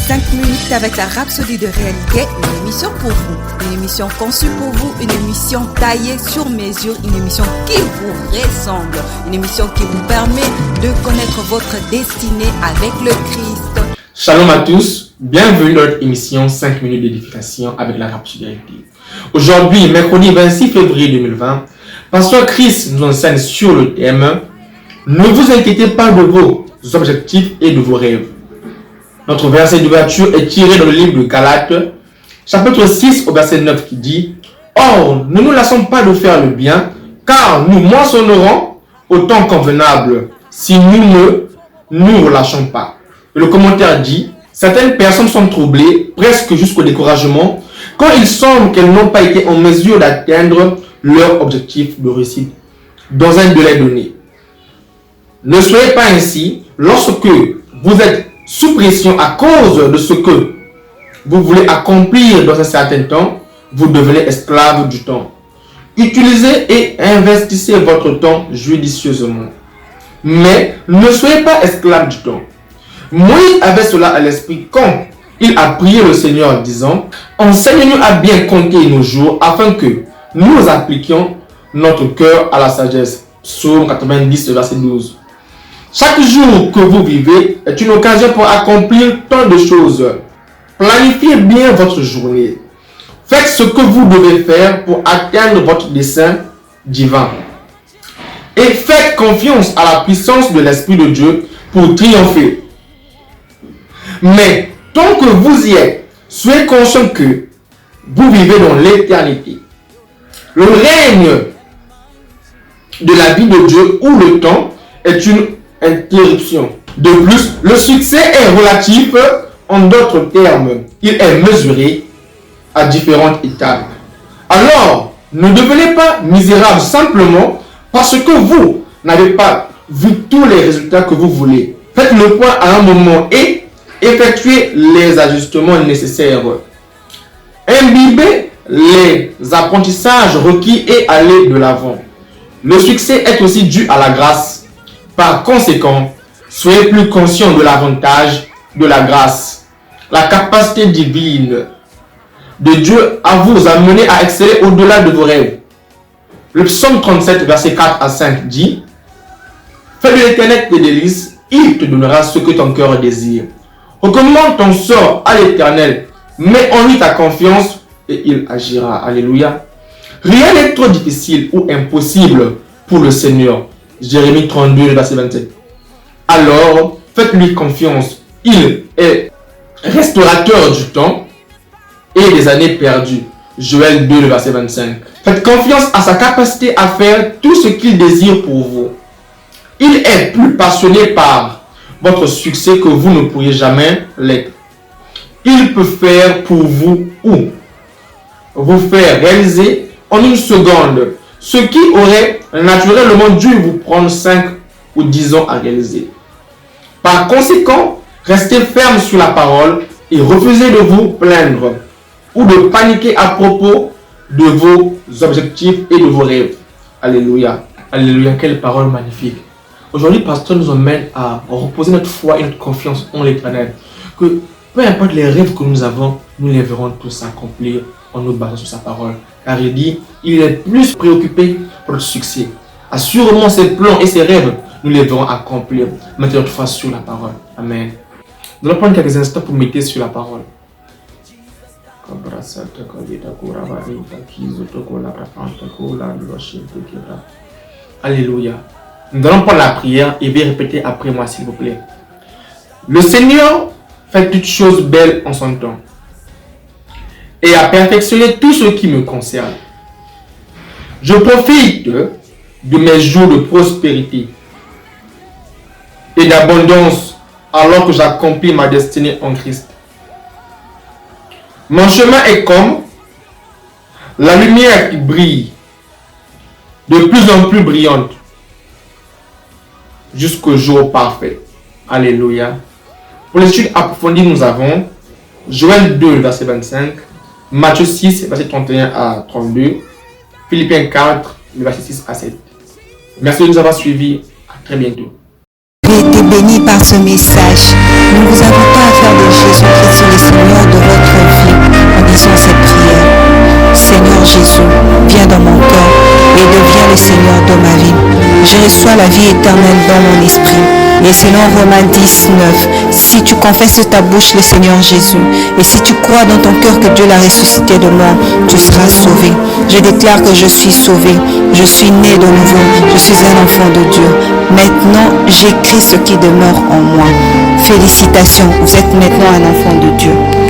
5 minutes avec la Rhapsodie de réalité, une émission pour vous, une émission conçue pour vous, une émission taillée sur mesure, une émission qui vous ressemble, une émission qui vous permet de connaître votre destinée avec le Christ. Shalom à tous, bienvenue dans notre émission 5 minutes d'édification avec la Rhapsodie de réalité. Aujourd'hui, mercredi 26 février 2020, Pasteur Chris nous enseigne sur le thème « Ne vous inquiétez pas de vos objectifs et de vos rêves ». Notre verset d'ouverture est tiré dans le livre de Galates, chapitre 6 au verset 9 qui dit « Or, ne nous lassons pas de faire le bien, car nous moissonnerons au temps convenable si nous ne nous relâchons pas. » Le commentaire dit « Certaines personnes sont troublées, presque jusqu'au découragement, quand il semble qu'elles n'ont pas été en mesure d'atteindre leur objectif de réussite dans un délai donné. Ne soyez pas ainsi lorsque vous êtes sous pression à cause de ce que vous voulez accomplir dans un certain temps, vous devenez esclave du temps. Utilisez et investissez votre temps judicieusement. Mais ne soyez pas esclave du temps. Moïse avait cela à l'esprit quand il a prié le Seigneur disant « Enseigne-nous à bien compter nos jours afin que nous appliquions notre cœur à la sagesse. » Psaume 90, verset 12. Chaque jour que vous vivez est une occasion pour accomplir tant de choses. Planifiez bien votre journée. Faites ce que vous devez faire pour atteindre votre dessein divin. Et faites confiance à la puissance de l'Esprit de Dieu pour triompher. Mais tant que vous y êtes, soyez conscient que vous vivez dans l'éternité. Le règne de la vie de Dieu ou le temps est une interruption. De plus, le succès est relatif. En d'autres termes, il est mesuré à différentes étapes. Alors, ne devenez pas misérable simplement parce que vous n'avez pas vu tous les résultats que vous voulez. Faites le point à un moment et effectuez les ajustements nécessaires. Imbibez les apprentissages requis et allez de l'avant. Le succès est aussi dû à la grâce. Par conséquent, soyez plus conscient de l'avantage de la grâce, la capacité divine de Dieu à vous amener à exceller au-delà de vos rêves. Le psaume 37, verset 4 à 5 dit « Fais de l'Éternel tes délices, il te donnera ce que ton cœur désire. Recommande ton sort à l'Éternel, mets en lui ta confiance et il agira. » Alléluia. Rien n'est trop difficile ou impossible pour le Seigneur. Jérémie 32, verset 27. Alors, faites-lui confiance. Il est restaurateur du temps et des années perdues. Joël 2, verset 25. Faites confiance à sa capacité à faire tout ce qu'il désire pour vous. Il est plus passionné par votre succès que vous ne pourriez jamais l'être. Il peut faire pour vous ou vous faire réaliser en une seconde ce qui aurait naturellement dû vous prendre 5 ou 10 ans à réaliser. Par conséquent, restez ferme sur la parole et refusez de vous plaindre ou de paniquer à propos de vos objectifs et de vos rêves. Alléluia. Alléluia, quelle parole magnifique. Aujourd'hui, Pasteur nous emmène à reposer notre foi et notre confiance en l'Éternel. Que peu importe les rêves que nous avons, nous les verrons tous s'accomplir en nous basant sur sa parole. Car il dit, il est plus préoccupé pour notre succès. Assurément, ses plans et ses rêves, nous les verrons accomplir. Mettez notre foi sur la parole. Amen. Nous allons prendre quelques instants pour méditer sur la parole. Alléluia. Nous allons prendre la prière et veuillez répéter après moi s'il vous plaît. Le Seigneur fait toutes choses belles en son temps et a perfectionné tout ce qui me concerne. Je profite de mes jours de prospérité et d'abondance alors que j'accomplis ma destinée en Christ. Mon chemin est comme la lumière qui brille, de plus en plus brillante, jusqu'au jour parfait. Alléluia. Pour l'étude approfondie, nous avons Joël 2, verset 25, Matthieu 6, verset 31 à 32, Philippiens 4, verset 6 à 7. Merci de nous avoir suivis. À très bientôt. J'ai été béni par ce message. Nous vous invitons à faire de Jésus-Christ de ma vie. Je reçois la vie éternelle dans mon esprit. Et selon Romains 10:9, si tu confesses de ta bouche le Seigneur Jésus, et si tu crois dans ton cœur que Dieu l'a ressuscité de mort, tu seras sauvé. Je déclare que je suis sauvé. Je suis né de nouveau. Je suis un enfant de Dieu. Maintenant, j'écris ce qui demeure en moi. Félicitations, vous êtes maintenant un enfant de Dieu.